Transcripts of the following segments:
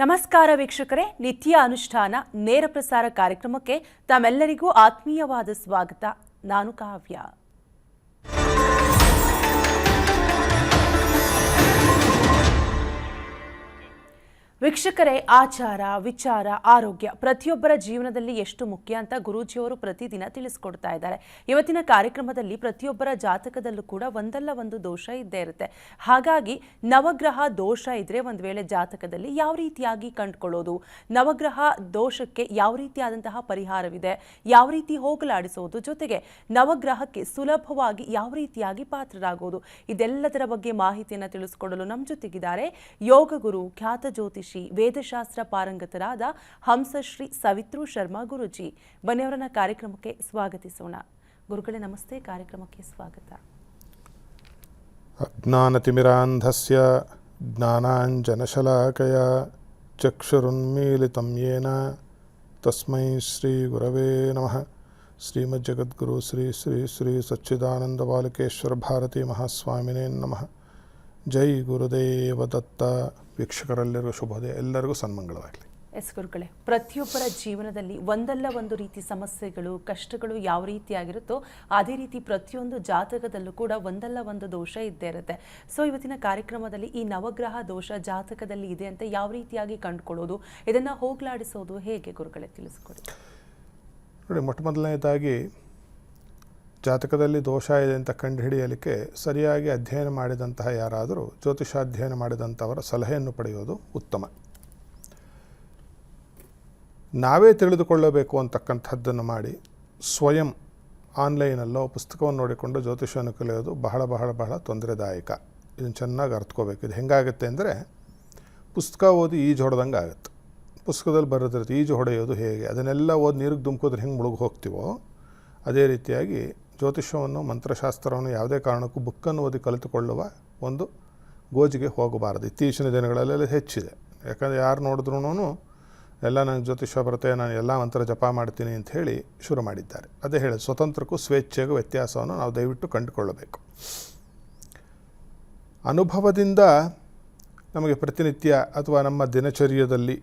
ನಮಸ್ಕಾರ ವೀಕ್ಷಕರೇ, ನಿತ್ಯ ಅನುಷ್ಠಾನ ನೇರ ಪ್ರಸಾರ ಕಾರ್ಯಕ್ರಮಕ್ಕೆ ತಮ್ಮೆಲ್ಲರಿಗೂ ಆತ್ಮೀಯವಾದ ಸ್ವಾಗತ. ನಾನು ಕಾವ್ಯ. ವೀಕ್ಷಕರೇ, ಆಚಾರ, ವಿಚಾರ, ಆರೋಗ್ಯ ಪ್ರತಿಯೊಬ್ಬರ ಜೀವನದಲ್ಲಿ ಎಷ್ಟು ಮುಖ್ಯ ಅಂತ ಗುರೂಜಿಯವರು ಪ್ರತಿದಿನ ತಿಳಿಸ್ಕೊಡ್ತಾ ಇದ್ದಾರೆ. ಇವತ್ತಿನ ಕಾರ್ಯಕ್ರಮದಲ್ಲಿ ಪ್ರತಿಯೊಬ್ಬರ ಜಾತಕದಲ್ಲೂ ಕೂಡ ಒಂದಲ್ಲ ಒಂದು ದೋಷ ಇದ್ದೇ ಇರುತ್ತೆ. ಹಾಗಾಗಿ ನವಗ್ರಹ ದೋಷ ಇದ್ರೆ ಒಂದು ವೇಳೆ ಜಾತಕದಲ್ಲಿ ಯಾವ ರೀತಿಯಾಗಿ ಕಂಡುಕೊಳ್ಳೋದು, ನವಗ್ರಹ ದೋಷಕ್ಕೆ ಯಾವ ರೀತಿಯಾದಂತಹ ಪರಿಹಾರವಿದೆ, ಯಾವ ರೀತಿ ಹೋಗಲಾಡಿಸೋದು, ಜೊತೆಗೆ ನವಗ್ರಹಕ್ಕೆ ಸುಲಭವಾಗಿ ಯಾವ ರೀತಿಯಾಗಿ ಪಾತ್ರರಾಗೋದು, ಇದೆಲ್ಲದರ ಬಗ್ಗೆ ಮಾಹಿತಿಯನ್ನು ತಿಳಿಸ್ಕೊಡಲು ನಮ್ಮ ಜೊತೆಗಿದ್ದಾರೆ ಯೋಗ ಗುರು, ಖ್ಯಾತ ಜ್ಯೋತಿಷಿ, ವೇದಶಾಸ್ತ್ರ ಪಾರಂಗತರಾದ ಹಂಸಶ್ರೀ ಸವಿತೃ ಶರ್ಮಾ ಗುರುಜಿ. ಬನ್ನಿಯವರನ್ನ ಕಾರ್ಯಕ್ರಮಕ್ಕೆ ಸ್ವಾಗತಿಸೋಣ. ಗುರುಗಳೇ ನಮಸ್ತೆ, ಕಾರ್ಯಕ್ರಮಕ್ಕೆ ಸ್ವಾಗತ. ಅಜ್ಞಾನತಿಮಿರಾಂಧಸ್ಯ ಜ್ಞಾನಾಂಜನಶಲಾಕಯ ಚಕ್ಷುರುನ್ಮೀಲಿತಂ ಯೇನ ತಸ್ಮೈ ಶ್ರೀ ಗುರವೇ ನಮಃ. ಶ್ರೀಮಜ್ಜಗದ್ಗುರು ಶ್ರೀ ಶ್ರೀ ಶ್ರೀ ಸಚ್ಚಿದಾನಂದ ಬಾಲಕೇಶ್ವರ ಭಾರತಿ ಮಹಾಸ್ವಾಮಿನೇ ನಮಃ. ಜೈ ಗುರುದೇವ ದತ್ತ. ವೀಕ್ಷಕರೆಲ್ಲರಿಗೂ ಶುಭೋದಯ, ಎಲ್ಲರಿಗೂ ಸನ್ಮಂಗಳವಾಗಲಿ. ಎಸ್ ಗುರುಗಳೇ, ಪ್ರತಿಯೊಬ್ಬರ ಜೀವನದಲ್ಲಿ ಒಂದಲ್ಲ ಒಂದು ರೀತಿ ಸಮಸ್ಯೆಗಳು, ಕಷ್ಟಗಳು ಯಾವ ರೀತಿಯಾಗಿರುತ್ತೋ ಅದೇ ರೀತಿ ಪ್ರತಿಯೊಂದು ಜಾತಕದಲ್ಲೂ ಕೂಡ ಒಂದಲ್ಲ ಒಂದು ದೋಷ ಇದ್ದೇ ಇರುತ್ತೆ. ಸೊ ಇವತ್ತಿನ ಕಾರ್ಯಕ್ರಮದಲ್ಲಿ ಈ ನವಗ್ರಹ ದೋಷ ಜಾತಕದಲ್ಲಿ ಇದೆ ಅಂತ ಯಾವ ರೀತಿಯಾಗಿ ಕಂಡುಕೊಳ್ಳೋದು, ಇದನ್ನು ಹೋಗಲಾಡಿಸೋದು ಹೇಗೆ ಗುರುಗಳೇ ತಿಳಿಸ್ಕೊಡಿ. ನೋಡಿ, ಮೊಟ್ಟ ಮೊದಲನೇದಾಗಿ ಜಾತಕದಲ್ಲಿ ದೋಷ ಇದೆ ಅಂತ ಕಂಡುಹಿಡಿಯಲಿಕ್ಕೆ ಸರಿಯಾಗಿ ಅಧ್ಯಯನ ಮಾಡಿದಂತಹ ಯಾರಾದರೂ ಜ್ಯೋತಿಷಾಧ್ಯಯನ ಮಾಡಿದಂಥವರ ಸಲಹೆಯನ್ನು ಪಡೆಯೋದು ಉತ್ತಮ. ನಾವೇ ತಿಳಿದುಕೊಳ್ಳಬೇಕು ಅಂತಕ್ಕಂಥದ್ದನ್ನು ಮಾಡಿ ಸ್ವಯಂ ಆನ್ಲೈನಲ್ಲೋ ಪುಸ್ತಕವನ್ನು ನೋಡಿಕೊಂಡು ಜ್ಯೋತಿಷವನ್ನು ಕಲಿಯೋದು ಬಹಳ ಬಹಳ ಬಹಳ ತೊಂದರೆದಾಯಕ. ಇದನ್ನು ಚೆನ್ನಾಗಿ ಅರ್ಥಕೋಬೇಕು. ಇದು ಹೆಂಗಾಗುತ್ತೆ ಅಂದರೆ, ಪುಸ್ತಕ ಓದಿ ಈಜು ಹೊಡೆದಂಗೆ ಆಗುತ್ತೆ. ಪುಸ್ತಕದಲ್ಲಿ ಬರೋದಿರುತ್ತೆ, ಈಜು ಹೊಡೆಯೋದು ಹೇಗೆ, ಅದನ್ನೆಲ್ಲ ಓದಿ ನೀರಿಗೆ ದುಮ್ಕೋದ್ರೆ ಹೆಂಗೆ ಮುಳುಗಿ ಹೋಗ್ತೀವೋ ಅದೇ ರೀತಿಯಾಗಿ ಜ್ಯೋತಿಷವನ್ನು, ಮಂತ್ರಶಾಸ್ತ್ರವನ್ನು ಯಾವುದೇ ಕಾರಣಕ್ಕೂ ಬುಕ್ಕನ್ನು ಓದಿ ಕಲಿತುಕೊಳ್ಳುವ ಒಂದು ಗೋಜಿಗೆ ಹೋಗಬಾರದು. ಇತ್ತೀಚಿನ ದಿನಗಳಲ್ಲೆಲ್ಲ ಹೆಚ್ಚಿದೆ. ಯಾಕಂದರೆ ಯಾರು ನೋಡಿದ್ರೂ ಎಲ್ಲ ನನಗೆ ಜ್ಯೋತಿಷ ಬರುತ್ತೆ, ನಾನು ಎಲ್ಲ ಮಂತ್ರ ಜಪ ಮಾಡ್ತೀನಿ ಅಂತ ಹೇಳಿ ಶುರು ಮಾಡಿದ್ದಾರೆ. ಅದೇ ಹೇಳಿ, ಸ್ವತಂತ್ರಕ್ಕೂ ಸ್ವೇಚ್ಛೆಗೂ ವ್ಯತ್ಯಾಸವನ್ನು ನಾವು ದಯವಿಟ್ಟು ಕಂಡುಕೊಳ್ಳಬೇಕು. ಅನುಭವದಿಂದ ನಮಗೆ ಪ್ರತಿನಿತ್ಯ ಅಥವಾ ನಮ್ಮ ದಿನಚರ್ಯದಲ್ಲಿ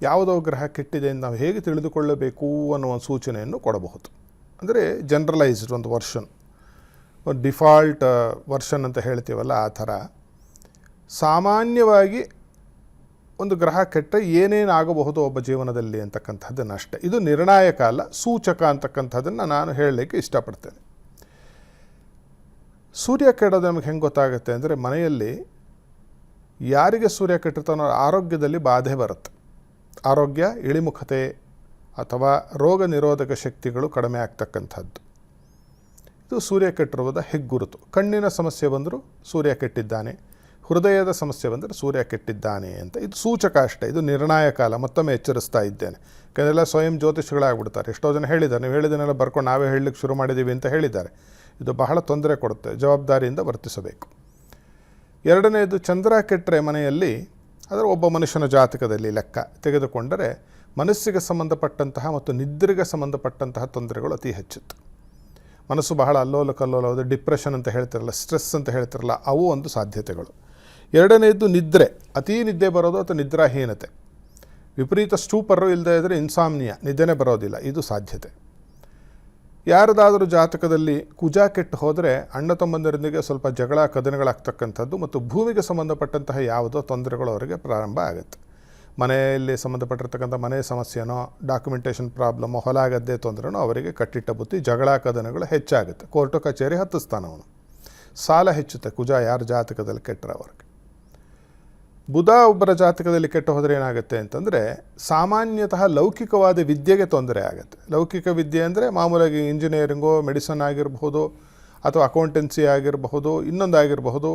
ಯಾವುದೋ ಗ್ರಹ ಕೆಟ್ಟಿದೆ ಎಂದು ನಾವು ಹೇಗೆ ತಿಳಿದುಕೊಳ್ಳಬೇಕು ಅನ್ನೋ ಒಂದು ಸೂಚನೆಯನ್ನು ಕೊಡಬಹುದು. ಅಂದರೆ ಜನರಲೈಸ್ಡ್ ಒಂದು ವರ್ಷನ್, ಒಂದು ಡಿಫಾಲ್ಟ್ ವರ್ಷನ್ ಅಂತ ಹೇಳ್ತೀವಲ್ಲ, ಆ ಥರ ಸಾಮಾನ್ಯವಾಗಿ ಒಂದು ಗ್ರಹ ಕೆಟ್ಟ ಏನೇನಾಗಬಹುದು ಒಬ್ಬ ಜೀವನದಲ್ಲಿ ಅಂತಕ್ಕಂಥದ್ದನ್ನು ಅಷ್ಟೇ. ಇದು ನಿರ್ಣಾಯಕ ಅಲ್ಲ, ಸೂಚಕ ಅಂತಕ್ಕಂಥದ್ದನ್ನು ನಾನು ಹೇಳಲಿಕ್ಕೆ ಇಷ್ಟಪಡ್ತೇನೆ. ಸೂರ್ಯ ಕೆಡೋದು ನಮಗೆ ಹೆಂಗೆ ಗೊತ್ತಾಗುತ್ತೆ ಅಂದರೆ, ಮನೆಯಲ್ಲಿ ಯಾರಿಗೆ ಸೂರ್ಯ ಕೆಟ್ಟಿರ್ತಾನೋ ಆರೋಗ್ಯದಲ್ಲಿ ಬಾಧೆ ಬರುತ್ತೆ. ಆರೋಗ್ಯ ಇಳಿಮುಖತೆ ಅಥವಾ ರೋಗ ನಿರೋಧಕ ಶಕ್ತಿಗಳು ಕಡಿಮೆ ಆಗ್ತಕ್ಕಂಥದ್ದು. ಇದು ಸೂರ್ಯ ಕೆಟ್ಟಿರುವುದ ಹೆಗ್ಗುರುತು. ಕಣ್ಣಿನ ಸಮಸ್ಯೆ ಬಂದರೂ ಸೂರ್ಯ ಕೆಟ್ಟಿದ್ದಾನೆ, ಹೃದಯದ ಸಮಸ್ಯೆ ಬಂದರೆ ಸೂರ್ಯ ಕೆಟ್ಟಿದ್ದಾನೆ ಅಂತ ಇದು ಸೂಚಕ ಅಷ್ಟೇ. ಇದು ನಿರ್ಣಾಯಕ ಅಲ್ಲ. ಮತ್ತೊಮ್ಮೆ ಎಚ್ಚರಿಸ್ತಾ ಇದ್ದೇನೆ. ಯಾಕೆಂದೆಲ್ಲ ಸ್ವಯಂ ಜ್ಯೋತಿಷಗಳಾಗ್ಬಿಡ್ತಾರೆ. ಎಷ್ಟೋ ಜನ ಹೇಳಿದ್ದಾರೆ, ನೀವು ಹೇಳಿದನ್ನೆಲ್ಲ ಬರ್ಕೊಂಡು ನಾವೇ ಹೇಳಲಿಕ್ಕೆ ಶುರು ಮಾಡಿದ್ದೀವಿ ಅಂತ ಹೇಳಿದ್ದಾರೆ. ಇದು ಬಹಳ ತೊಂದರೆ ಕೊಡುತ್ತೆ. ಜವಾಬ್ದಾರಿಯಿಂದ ವರ್ತಿಸಬೇಕು. ಎರಡನೇದು, ಚಂದ್ರ ಕೆಟ್ಟರೆ ಮನೆಯಲ್ಲಿ, ಅದರ ಒಬ್ಬ ಮನುಷ್ಯನ ಜಾತಕದಲ್ಲಿ ಲೆಕ್ಕ ತೆಗೆದುಕೊಂಡರೆ ಮನಸ್ಸಿಗೆ ಸಂಬಂಧಪಟ್ಟಂತಹ ಮತ್ತು ನಿದ್ರೆಗೆ ಸಂಬಂಧಪಟ್ಟಂತಹ ತೊಂದರೆಗಳು ಅತಿ ಹೆಚ್ಚುತ್ತೆ. ಮನಸ್ಸು ಬಹಳ ಅಲ್ಲೋಲ ಕಲ್ಲೋಲ, ಅದು ಡಿಪ್ರೆಷನ್ ಅಂತ ಹೇಳ್ತಿರಲ್ಲ, ಸ್ಟ್ರೆಸ್ ಅಂತ ಹೇಳ್ತಿರಲ್ಲ, ಅವು ಒಂದು ಸಾಧ್ಯತೆಗಳು. ಎರಡನೇದು ನಿದ್ರೆ, ಅತೀ ನಿದ್ದೆ ಬರೋದು ಅಥವಾ ನಿದ್ರಾಹೀನತೆ, ವಿಪರೀತ ಸ್ಟೂಪರು ಇಲ್ಲದೆ ಇದ್ದರೆ ಇನ್ಸಾಮ್ನಿಯಾ, ನಿದ್ದೆನೇ ಬರೋದಿಲ್ಲ, ಇದು ಸಾಧ್ಯತೆ. ಯಾರದಾದರೂ ಜಾತಕದಲ್ಲಿ ಕುಜ ಕೆಟ್ಟು ಹೋದರೆ ಅಣ್ಣ ತಮ್ಮಂದರೊಂದಿಗೆ ಸ್ವಲ್ಪ ಜಗಳ ಕದನಗಳಾಗ್ತಕ್ಕಂಥದ್ದು ಮತ್ತು ಭೂಮಿಗೆ ಸಂಬಂಧಪಟ್ಟಂತಹ ಯಾವುದೋ ತೊಂದರೆಗಳು ಅವರಿಗೆ ಪ್ರಾರಂಭ ಆಗುತ್ತೆ. ಮನೆಯಲ್ಲಿ ಸಂಬಂಧಪಟ್ಟಿರ್ತಕ್ಕಂಥ ಮನೆ ಸಮಸ್ಯೆನೋ, ಡಾಕ್ಯುಮೆಂಟೇಷನ್ ಪ್ರಾಬ್ಲಮ್ಮೋ, ಹೊಲ ಗದ್ದೆ ತೊಂದರೆನೋ ಅವರಿಗೆ ಕಟ್ಟಿಟ್ಟ ಬುತ್ತಿ, ಜಗಳ ಕದನಗಳು ಹೆಚ್ಚಾಗುತ್ತೆ. ಕೋರ್ಟು ಕಚೇರಿ ಹತ್ತಿಸ್ತಾನವನು. ಸಾಲ ಹೆಚ್ಚುತ್ತೆ ಕುಜ ಯಾರ ಜಾತಕದಲ್ಲಿ ಕೆಟ್ಟರೆ ಅವ್ರಿಗೆ. ಬುಧ ಒಬ್ಬರ ಜಾತಕದಲ್ಲಿ ಕೆಟ್ಟು ಹೋದರೆ ಏನಾಗುತ್ತೆ ಅಂತಂದರೆ, ಸಾಮಾನ್ಯತಃ ಲೌಕಿಕವಾದ ವಿದ್ಯೆಗೆ ತೊಂದರೆ ಆಗುತ್ತೆ. ಲೌಕಿಕ ವಿದ್ಯೆ ಅಂದರೆ ಮಾಮೂಲಾಗಿ ಇಂಜಿನಿಯರಿಂಗೋ, ಮೆಡಿಸನ್ ಆಗಿರಬಹುದು, ಅಥವಾ ಅಕೌಂಟೆನ್ಸಿ ಆಗಿರಬಹುದು, ಇನ್ನೊಂದಾಗಿರಬಹುದು,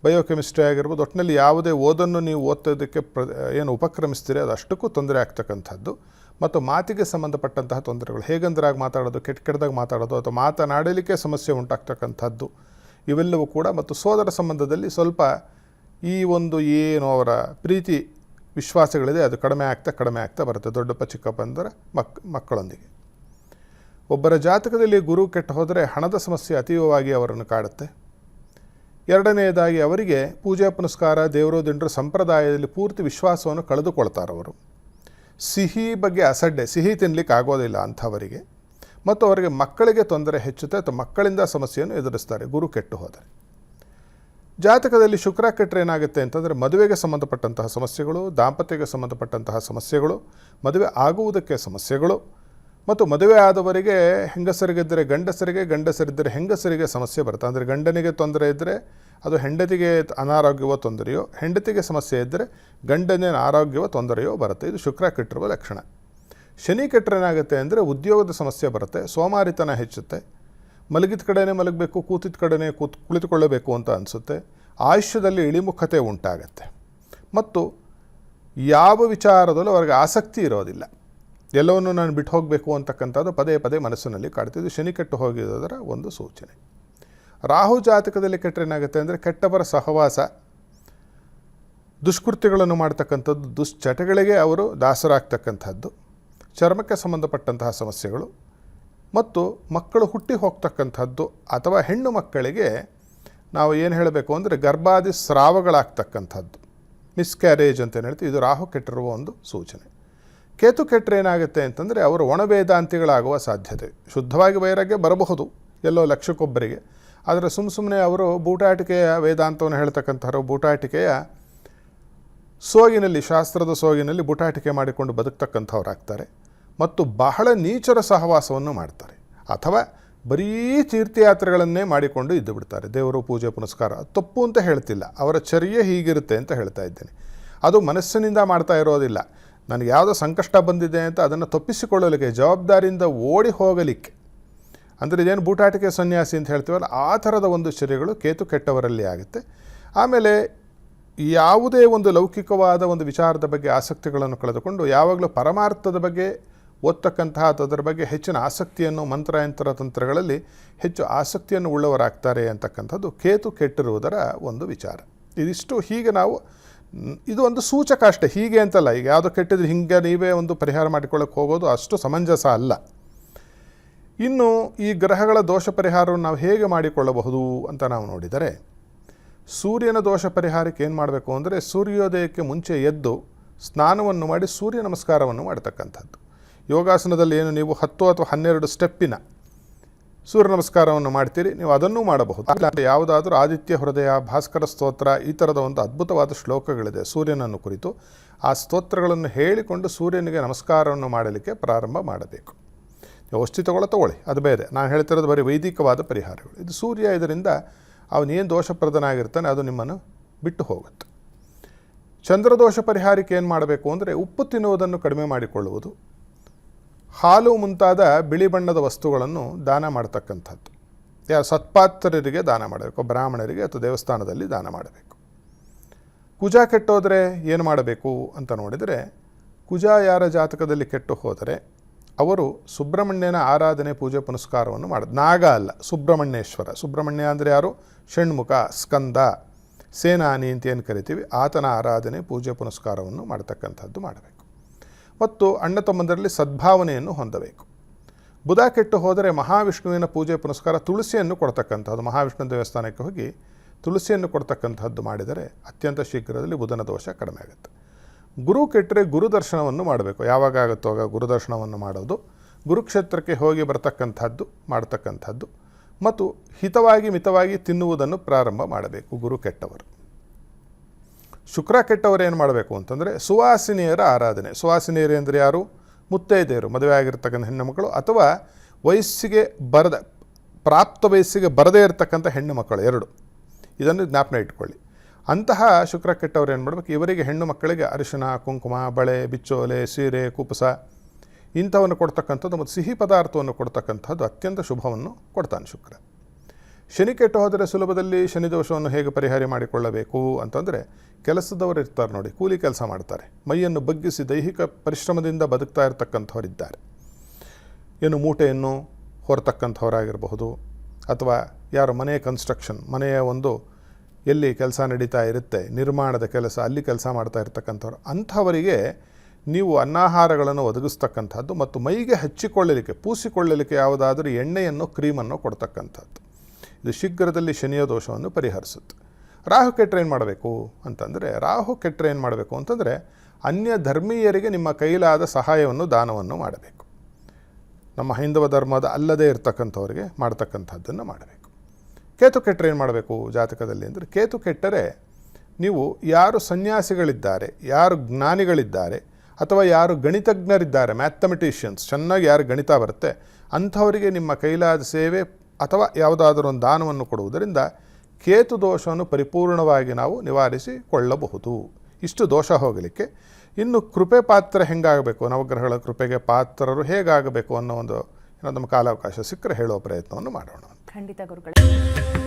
ಬಯೋಕೆಮಿಸ್ಟ್ರಿ ಆಗಿರ್ಬೋದು. ಒಟ್ಟಿನಲ್ಲಿ ಯಾವುದೇ ಓದನ್ನು ನೀವು ಓದೋದಕ್ಕೆ ಏನು ಉಪಕ್ರಮಿಸ್ತೀರಿ ಅದು ಅಷ್ಟಕ್ಕೂ ತೊಂದರೆ ಆಗ್ತಕ್ಕಂಥದ್ದು. ಮತ್ತು ಮಾತಿಗೆ ಸಂಬಂಧಪಟ್ಟಂತಹ ತೊಂದರೆಗಳು, ಹೇಗಂದ್ರಾಗಿ ಮಾತಾಡೋದು, ಕೆಟ್ಟದಾಗ ಮಾತಾಡೋದು, ಅಥವಾ ಮಾತನಾಡಲಿಕ್ಕೆ ಸಮಸ್ಯೆ ಉಂಟಾಗ್ತಕ್ಕಂಥದ್ದು ಇವೆಲ್ಲವೂ ಕೂಡ. ಮತ್ತು ಸೋದರ ಸಂಬಂಧದಲ್ಲಿ ಸ್ವಲ್ಪ ಈ ಒಂದು ಏನು ಅವರ ಪ್ರೀತಿ ವಿಶ್ವಾಸಗಳಿದೆ ಅದು ಕಡಿಮೆ ಆಗ್ತಾ ಬರುತ್ತೆ, ದೊಡ್ಡಪ್ಪ ಚಿಕ್ಕಪ್ಪ ಅಂದರೆ ಮಕ್ಕಳೊಂದಿಗೆ. ಒಬ್ಬರ ಜಾತಕದಲ್ಲಿ ಗುರು ಕೆಟ್ಟು ಹೋದರೆ ಹಣದ ಸಮಸ್ಯೆ ಅತೀವವಾಗಿ ಅವರನ್ನು ಕಾಡುತ್ತೆ. ಎರಡನೆಯದಾಗಿ ಅವರಿಗೆ ಪೂಜೆ ಪುನಸ್ಕಾರ ದೇವರು ದಿಂಡ್ರು ಸಂಪ್ರದಾಯದಲ್ಲಿ ಪೂರ್ತಿ ವಿಶ್ವಾಸವನ್ನು ಕಳೆದುಕೊಳ್ತಾರೆ ಅವರು. ಸಿಹಿ ಬಗ್ಗೆ ಅಸಡ್ಡೆ, ಸಿಹಿ ತಿನ್ನಲಿಕ್ಕೆ ಆಗೋದಿಲ್ಲ ಅಂಥವರಿಗೆ. ಮತ್ತು ಅವರಿಗೆ ಮಕ್ಕಳಿಗೆ ತೊಂದರೆ ಹೆಚ್ಚುತ್ತೆ ಅಥವಾ ಮಕ್ಕಳಿಂದ ಸಮಸ್ಯೆಯನ್ನು ಎದುರಿಸ್ತಾರೆ ಗುರು ಕೆಟ್ಟು ಹೋದರೆ. ಜಾತಕದಲ್ಲಿ ಶುಕ್ರ ಕೆಟ್ಟರೆ ಏನಾಗುತ್ತೆ ಅಂತಂದರೆ ಮದುವೆಗೆ ಸಂಬಂಧಪಟ್ಟಂತಹ ಸಮಸ್ಯೆಗಳು, ದಾಂಪತ್ಯಕ್ಕೆ ಸಂಬಂಧಪಟ್ಟಂತಹ ಸಮಸ್ಯೆಗಳು, ಮದುವೆ ಆಗುವುದಕ್ಕೆ ಸಮಸ್ಯೆಗಳು, ಮತ್ತು ಮದುವೆ ಆದವರಿಗೆ ಹೆಂಗಸರಿಗಿದ್ದರೆ ಗಂಡಸರಿಗೆ, ಗಂಡಸರಿದ್ದರೆ ಹೆಂಗಸರಿಗೆ ಸಮಸ್ಯೆ ಬರುತ್ತೆ. ಅಂದರೆ ಗಂಡನಿಗೆ ತೊಂದರೆ ಇದ್ದರೆ ಅದು ಹೆಂಡತಿಗೆ ಅನಾರೋಗ್ಯವೋ ತೊಂದರೆಯೋ, ಹೆಂಡತಿಗೆ ಸಮಸ್ಯೆ ಇದ್ದರೆ ಗಂಡನಿನ ಆರೋಗ್ಯವೋ ತೊಂದರೆಯೋ ಬರುತ್ತೆ. ಇದು ಶುಕ್ರ ಕೆಟ್ಟಿರುವ ಲಕ್ಷಣ. ಶನಿ ಕೆಟ್ಟರೆ ಏನಾಗುತ್ತೆ ಅಂದರೆ ಉದ್ಯೋಗದ ಸಮಸ್ಯೆ ಬರುತ್ತೆ, ಸೋಮಾರಿತನ ಹೆಚ್ಚುತ್ತೆ, ಮಲಗಿದ ಕಡೆನೇ ಮಲಗಬೇಕು, ಕೂತಿದ್ದ ಕಡೆನೇ ಕುಳಿತುಕೊಳ್ಳಬೇಕು ಅಂತ ಅನಿಸುತ್ತೆ, ಆಯುಷ್ಯದಲ್ಲಿ ಇಳಿಮುಖತೆ ಉಂಟಾಗತ್ತೆ, ಮತ್ತು ಯಾವ ವಿಚಾರದಲ್ಲೂ ಅವ್ರಿಗೆ ಆಸಕ್ತಿ ಇರೋದಿಲ್ಲ. ಎಲ್ಲವನ್ನು ನಾನು ಬಿಟ್ಟು ಹೋಗಬೇಕು ಅಂತಕ್ಕಂಥದ್ದು ಪದೇ ಪದೇ ಮನಸ್ಸಿನಲ್ಲಿ ಕಾಡ್ತಿದ್ದು ಶನಿ ಕೆಟ್ಟು ಹೋಗಿರೋದರ ಒಂದು ಸೂಚನೆ. ರಾಹು ಜಾತಕದಲ್ಲಿ ಕೆಟ್ಟರೆ ಏನಾಗುತ್ತೆ ಅಂದರೆ ಕೆಟ್ಟವರ ಸಹವಾಸ, ದುಷ್ಕೃತ್ಯಗಳನ್ನು ಮಾಡ್ತಕ್ಕಂಥದ್ದು, ದುಶ್ಚಟಗಳಿಗೆ ಅವರು ದಾಸರಾಗ್ತಕ್ಕಂಥದ್ದು, ಚರ್ಮಕ್ಕೆ ಸಂಬಂಧಪಟ್ಟಂತಹ ಸಮಸ್ಯೆಗಳು, ಮತ್ತು ಮಕ್ಕಳು ಹುಟ್ಟಿ ಹೋಗ್ತಕ್ಕಂಥದ್ದು ಅಥವಾ ಹೆಣ್ಣು ಮಕ್ಕಳಿಗೆ ನಾವು ಏನು ಹೇಳಬೇಕು ಅಂದರೆ ಗರ್ಭಾದಿ ಸ್ರಾವಗಳಾಗ್ತಕ್ಕಂಥದ್ದು, ಮಿಸ್ಕ್ಯಾರೇಜ್ ಅಂತ ಹೇಳ್ತೀವಿ. ಇದು ರಾಹು ಕೆಟ್ಟಿರುವ ಒಂದು ಸೂಚನೆ. ಕೇತು ಕೆಟ್ಟರೆ ಏನಾಗುತ್ತೆ ಅಂತಂದರೆ ಅವರು ಒಣವೇದಾಂತಿಗಳಾಗುವ ಸಾಧ್ಯತೆ. ಶುದ್ಧವಾಗಿ ವೈರಾಗ್ಯ ಬರಬಹುದು ಎಲ್ಲೋ ಲಕ್ಷಕ್ಕೊಬ್ಬರಿಗೆ, ಆದರೆ ಸುಮ್ಮನೆ ಅವರು ಬೂಟಾಟಿಕೆಯ ವೇದಾಂತವನ್ನು ಹೇಳ್ತಕ್ಕಂಥವ್ರು ಬೂಟಾಟಿಕೆಯ ಸೋಗಿನಲ್ಲಿ, ಶಾಸ್ತ್ರದ ಸೋಗಿನಲ್ಲಿ ಬೂಟಾಟಿಕೆ ಮಾಡಿಕೊಂಡು ಬದುಕ್ತಕ್ಕಂಥವ್ರಾಗ್ತಾರೆ, ಮತ್ತು ಬಹಳ ನೀಚರ ಸಹವಾಸವನ್ನು ಮಾಡ್ತಾರೆ, ಅಥವಾ ಬರೀ ತೀರ್ಥಯಾತ್ರೆಗಳನ್ನೇ ಮಾಡಿಕೊಂಡು ಇದ್ದು ಬಿಡ್ತಾರೆ. ದೇವರು ಪೂಜೆ ಪುನಸ್ಕಾರ ತಪ್ಪು ಅಂತ ಹೇಳ್ತಿಲ್ಲ, ಅವರ ಚರ್ಯೆ ಹೀಗಿರುತ್ತೆ ಅಂತ ಹೇಳ್ತಾ ಇದ್ದೇನೆ. ಅದು ಮನಸ್ಸಿನಿಂದ ಮಾಡ್ತಾ ಇರೋದಿಲ್ಲ. ನನಗೆ ಯಾವುದೋ ಸಂಕಷ್ಟ ಬಂದಿದೆ ಅಂತ ಅದನ್ನು ತಪ್ಪಿಸಿಕೊಳ್ಳಲಿಕ್ಕೆ, ಜವಾಬ್ದಾರಿಯಿಂದ ಓಡಿ ಹೋಗಲಿಕ್ಕೆ, ಅಂದರೆ ಇದೇನು ಬೂಟಾಟಿಕೆ ಸನ್ಯಾಸಿ ಅಂತ ಹೇಳ್ತೀವಲ್ಲ ಆ ಥರದ ಒಂದು ಚರ್ಯಗಳು ಕೇತು ಕೆಟ್ಟವರಲ್ಲಿ ಆಗುತ್ತೆ. ಆಮೇಲೆ ಯಾವುದೇ ಒಂದು ಲೌಕಿಕವಾದ ಒಂದು ವಿಚಾರದ ಬಗ್ಗೆ ಆಸಕ್ತಿಗಳನ್ನು ಕಳೆದುಕೊಂಡು ಯಾವಾಗಲೂ ಪರಮಾರ್ಥದ ಬಗ್ಗೆ ಓದ್ತಕ್ಕಂತಹ ಅದರ ಬಗ್ಗೆ ಹೆಚ್ಚಿನ ಆಸಕ್ತಿಯನ್ನು, ಮಂತ್ರಯಂತ್ರ ತಂತ್ರಗಳಲ್ಲಿ ಹೆಚ್ಚು ಆಸಕ್ತಿಯನ್ನು ಉಳ್ಳವರಾಗ್ತಾರೆ ಅಂತಕ್ಕಂಥದ್ದು ಕೇತು ಕೆಟ್ಟಿರುವುದರ ಒಂದು ವಿಚಾರ. ಇದಿಷ್ಟು ಹೀಗೆ ನಾವು, ಇದು ಒಂದು ಸೂಚಕ ಅಷ್ಟೇ, ಹೀಗೆ ಅಂತಲ್ಲ. ಈಗ ಯಾವುದೋ ಕೆಟ್ಟಿದ್ರೆ ಹಿಂಗೆ ನೀವೇ ಒಂದು ಪರಿಹಾರ ಮಾಡಿಕೊಳ್ಳೋಕೆ ಹೋಗೋದು ಅಷ್ಟು ಸಮಂಜಸ ಅಲ್ಲ. ಇನ್ನು ಈ ಗ್ರಹಗಳ ದೋಷ ಪರಿಹಾರವನ್ನು ನಾವು ಹೇಗೆ ಮಾಡಿಕೊಳ್ಳಬಹುದು ಅಂತ ನಾವು ನೋಡಿದರೆ, ಸೂರ್ಯನ ದೋಷ ಪರಿಹಾರಕ್ಕೆ ಏನು ಮಾಡಬೇಕು ಅಂದರೆ ಸೂರ್ಯೋದಯಕ್ಕೆ ಮುಂಚೆ ಎದ್ದು ಸ್ನಾನವನ್ನು ಮಾಡಿ ಸೂರ್ಯ ನಮಸ್ಕಾರವನ್ನು ಮಾಡ್ತಕ್ಕಂಥದ್ದು. ಯೋಗಾಸನದಲ್ಲಿ ಏನು ನೀವು 10 ಅಥವಾ 12 ಸ್ಟೆಪ್ಪಿನ ಸೂರ್ಯ ನಮಸ್ಕಾರವನ್ನು ಮಾಡ್ತೀರಿ, ನೀವು ಅದನ್ನೂ ಮಾಡಬಹುದು. ಯಾವುದಾದ್ರೂ ಆದಿತ್ಯ ಹೃದಯ, ಭಾಸ್ಕರ ಸ್ತೋತ್ರ, ಈ ಥರದ ಒಂದು ಅದ್ಭುತವಾದ ಶ್ಲೋಕಗಳಿದೆ ಸೂರ್ಯನನ್ನು ಕುರಿತು. ಆ ಸ್ತೋತ್ರಗಳನ್ನು ಹೇಳಿಕೊಂಡು ಸೂರ್ಯನಿಗೆ ನಮಸ್ಕಾರವನ್ನು ಮಾಡಲಿಕ್ಕೆ ಪ್ರಾರಂಭ ಮಾಡಬೇಕು. ಔಷಧಿ ತಗೊಳ್ಳಿ, ಅದು ಬೇರೆ. ನಾನು ಹೇಳ್ತಿರೋದು ಬರೀ ವೈದಿಕವಾದ ಪರಿಹಾರಗಳು. ಇದು ಸೂರ್ಯ, ಇದರಿಂದ ಅವನೇನು ದೋಷಪ್ರದನಾಗಿರ್ತಾನೆ ಅದು ನಿಮ್ಮನ್ನು ಬಿಟ್ಟು ಹೋಗುತ್ತೆ. ಚಂದ್ರದೋಷ ಪರಿಹಾರಕ್ಕೆ ಏನು ಮಾಡಬೇಕು ಅಂದರೆ ಉಪ್ಪು ತಿನ್ನುವುದನ್ನು ಕಡಿಮೆ ಮಾಡಿಕೊಳ್ಳುವುದು, ಹಾಲು ಮುಂತಾದ ಬಿಳಿ ಬಣ್ಣದ ವಸ್ತುಗಳನ್ನು ದಾನ ಮಾಡ್ತಕ್ಕಂಥದ್ದು. ಸತ್ಪಾತ್ರರಿಗೆ ದಾನ ಮಾಡಬೇಕು, ಬ್ರಾಹ್ಮಣರಿಗೆ ಅಥವಾ ದೇವಸ್ಥಾನದಲ್ಲಿ ದಾನ ಮಾಡಬೇಕು. ಕುಜ ಕೆಟ್ಟೋದರೆ ಏನು ಮಾಡಬೇಕು ಅಂತ ನೋಡಿದರೆ, ಕುಜ ಯಾರ ಜಾತಕದಲ್ಲಿ ಕೆಟ್ಟು ಹೋದರೆ ಅವರು ಸುಬ್ರಹ್ಮಣ್ಯನ ಆರಾಧನೆ, ಪೂಜೆ ಪುನಸ್ಕಾರವನ್ನು ಮಾಡೋದು. ನಾಗ ಅಲ್ಲ, ಸುಬ್ರಹ್ಮಣ್ಯೇಶ್ವರ. ಸುಬ್ರಹ್ಮಣ್ಯ ಅಂದರೆ ಯಾರು? ಷಣ್ಮುಖ, ಸ್ಕಂದ, ಸೇನಾನಿ ಅಂತ ಏನು ಕರಿತೀವಿ, ಆತನ ಆರಾಧನೆ, ಪೂಜೆ ಪುನಸ್ಕಾರವನ್ನು ಮಾಡ್ತಕ್ಕಂಥದ್ದು ಮಾಡಬೇಕು. ಮತ್ತು ಅಣ್ಣ ತಮ್ಮಂದರಲ್ಲಿ ಸದ್ಭಾವನೆಯನ್ನು ಹೊಂದಬೇಕು. ಬುಧ ಕೆಟ್ಟು ಹೋದರೆ ಮಹಾವಿಷ್ಣುವಿನ ಪೂಜೆ ಪುನಸ್ಕಾರ, ತುಳಸಿಯನ್ನು ಕೊಡ್ತಕ್ಕಂಥದ್ದು. ಮಹಾವಿಷ್ಣು ದೇವಸ್ಥಾನಕ್ಕೆ ಹೋಗಿ ತುಳಸಿಯನ್ನು ಕೊಡ್ತಕ್ಕಂಥದ್ದು ಮಾಡಿದರೆ ಅತ್ಯಂತ ಶೀಘ್ರದಲ್ಲಿ ಬುಧನ ದೋಷ ಕಡಿಮೆ ಆಗುತ್ತೆ. ಗುರು ಕೆಟ್ಟರೆ ಗುರು ದರ್ಶನವನ್ನು ಮಾಡಬೇಕು. ಯಾವಾಗ ಆಗುತ್ತೋ ಆಗ ಗುರು ದರ್ಶನವನ್ನು ಮಾಡೋದು, ಗುರುಕ್ಷೇತ್ರಕ್ಕೆ ಹೋಗಿ ಬರ್ತಕ್ಕಂಥದ್ದು ಮಾಡ್ತಕ್ಕಂಥದ್ದು, ಮತ್ತು ಹಿತವಾಗಿ ಮಿತವಾಗಿ ತಿನ್ನುವುದನ್ನು ಪ್ರಾರಂಭ ಮಾಡಬೇಕು ಗುರು ಕೆಟ್ಟವರು. ಶುಕ್ರ ಕೆಟ್ಟವರು ಏನು ಮಾಡಬೇಕು ಅಂತಂದರೆ ಸುವಾಸಿನಿಯರ ಆರಾಧನೆ. ಸುವಾಸಿನಿಯರು ಅಂದರೆ ಯಾರು? ಮುತ್ತೈದೆಯರು, ಮದುವೆ ಆಗಿರ್ತಕ್ಕಂಥ ಹೆಣ್ಣು ಮಕ್ಕಳು, ಅಥವಾ ವಯಸ್ಸಿಗೆ ಪ್ರಾಪ್ತ ವಯಸ್ಸಿಗೆ ಬರದೇ ಇರತಕ್ಕಂಥ ಹೆಣ್ಣು ಮಕ್ಕಳು, ಎರಡು. ಇದನ್ನು ಜ್ಞಾಪನ ಇಟ್ಕೊಳ್ಳಿ. ಅಂತಹ ಶುಕ್ರ ಕೆಟ್ಟವರು ಏನು ಮಾಡಬೇಕು, ಇವರಿಗೆ ಹೆಣ್ಣು ಮಕ್ಕಳಿಗೆ ಅರಿಶಿನ, ಕುಂಕುಮ, ಬಳೆ, ಬಿಚ್ಚೋಲೆ, ಸೀರೆ, ಕುಪಸ ಇಂಥವನ್ನು ಕೊಡ್ತಕ್ಕಂಥದ್ದು, ಮತ್ತು ಸಿಹಿ ಪದಾರ್ಥವನ್ನು ಕೊಡ್ತಕ್ಕಂಥದ್ದು ಅತ್ಯಂತ ಶುಭವನ್ನು ಕೊಡ್ತಾನೆ ಶುಕ್ರ. ಶನಿ ಕೆಟ್ಟು ಹೋದರೆ ಸುಲಭದಲ್ಲಿ ಶನಿ ದೋಷವನ್ನು ಹೇಗೆ ಪರಿಹಾರ ಮಾಡಿಕೊಳ್ಳಬೇಕು ಅಂತಂದರೆ, ಕೆಲಸದವರು ಇರ್ತಾರೆ ನೋಡಿ, ಕೂಲಿ ಕೆಲಸ ಮಾಡ್ತಾರೆ, ಮೈಯನ್ನು ಬಗ್ಗಿಸಿ ದೈಹಿಕ ಪರಿಶ್ರಮದಿಂದ ಬದುಕ್ತಾ ಇರತಕ್ಕಂಥವರಿದ್ದಾರೆ. ಏನು ಮೂಟೆಯನ್ನು ಹೊರತಕ್ಕಂಥವರಾಗಿರಬಹುದು, ಅಥವಾ ಯಾರು ಮನೆ ಕನ್ಸ್ಟ್ರಕ್ಷನ್, ಮನೆಯ ಒಂದು ಎಲ್ಲಿ ಕೆಲಸ ನಡೀತಾ ಇರುತ್ತೆ, ನಿರ್ಮಾಣದ ಕೆಲಸ, ಅಲ್ಲಿ ಕೆಲಸ ಮಾಡ್ತಾ ಇರ್ತಕ್ಕಂಥವ್ರು, ಅಂಥವರಿಗೆ ನೀವು ಅನ್ನಾಹಾರಗಳನ್ನು ಒದಗಿಸ್ತಕ್ಕಂಥದ್ದು, ಮತ್ತು ಮೈಗೆ ಹಚ್ಚಿಕೊಳ್ಳಲಿಕ್ಕೆ, ಪೂಸಿಕೊಳ್ಳಲಿಕ್ಕೆ ಯಾವುದಾದ್ರೂ ಎಣ್ಣೆಯನ್ನು, ಕ್ರೀಮನ್ನು ಕೊಡ್ತಕ್ಕಂಥದ್ದು. ಇದು ಶೀಘ್ರದಲ್ಲಿ ಶನಿಯ ದೋಷವನ್ನು ಪರಿಹರಿಸುತ್ತೆ. ರಾಹು ಕೆಟ್ಟರೆ ಏನು ಮಾಡಬೇಕು ಅಂತಂದರೆ, ರಾಹು ಕೆಟ್ಟರೆ ಏನು ಮಾಡಬೇಕು ಅಂತಂದರೆ ಅನ್ಯ ಧರ್ಮೀಯರಿಗೆ ನಿಮ್ಮ ಕೈಲಾದ ಸಹಾಯವನ್ನು ದಾನವನ್ನು ಮಾಡಬೇಕು. ನಮ್ಮ ಹೈಂದವ ಧರ್ಮದ ಅಲ್ಲದೇ ಇರತಕ್ಕಂಥವ್ರಿಗೆ ಮಾಡ್ತಕ್ಕಂಥದ್ದನ್ನು ಮಾಡಬೇಕು. ಕೇತು ಕೆಟ್ಟರೆ ಏನು ಮಾಡಬೇಕು ಜಾತಕದಲ್ಲಿ ಅಂದರೆ, ಕೇತು ಕೆಟ್ಟರೆ ನೀವು ಯಾರು ಸನ್ಯಾಸಿಗಳಿದ್ದಾರೆ, ಯಾರು ಜ್ಞಾನಿಗಳಿದ್ದಾರೆ, ಅಥವಾ ಯಾರು ಗಣಿತಜ್ಞರಿದ್ದಾರೆ, ಮ್ಯಾಥಮೆಟಿಷಿಯನ್ಸ್, ಚೆನ್ನಾಗಿ ಯಾರು ಗಣಿತ ಬರುತ್ತೆ ಅಂಥವರಿಗೆ ನಿಮ್ಮ ಕೈಲಾದ ಸೇವೆ ಅಥವಾ ಯಾವುದಾದರೂ ಒಂದು ದಾನವನ್ನು ಕೊಡುವುದರಿಂದ ಕೇತು ದೋಷವನ್ನು ಪರಿಪೂರ್ಣವಾಗಿ ನಾವು ನಿವಾರಿಸಿಕೊಳ್ಳಬಹುದು. ಇಷ್ಟು ದೋಷ ಹೋಗಲಿಕ್ಕೆ. ಇನ್ನು ಕೃಪೆ ಪಾತ್ರ ಹೆಂಗಾಗಬೇಕು, ನವಗ್ರಹಗಳ ಕೃಪೆಗೆ ಪಾತ್ರರು ಹೇಗಾಗಬೇಕು ಅನ್ನೋ ಒಂದು ನಮ್ಮ ಕಾಲಾವಕಾಶ ಸಿಕ್ಕರೆ ಹೇಳೋ ಪ್ರಯತ್ನವನ್ನು ಮಾಡೋಣ. ಖಂಡಿತ ಗುರುಗಳೇ.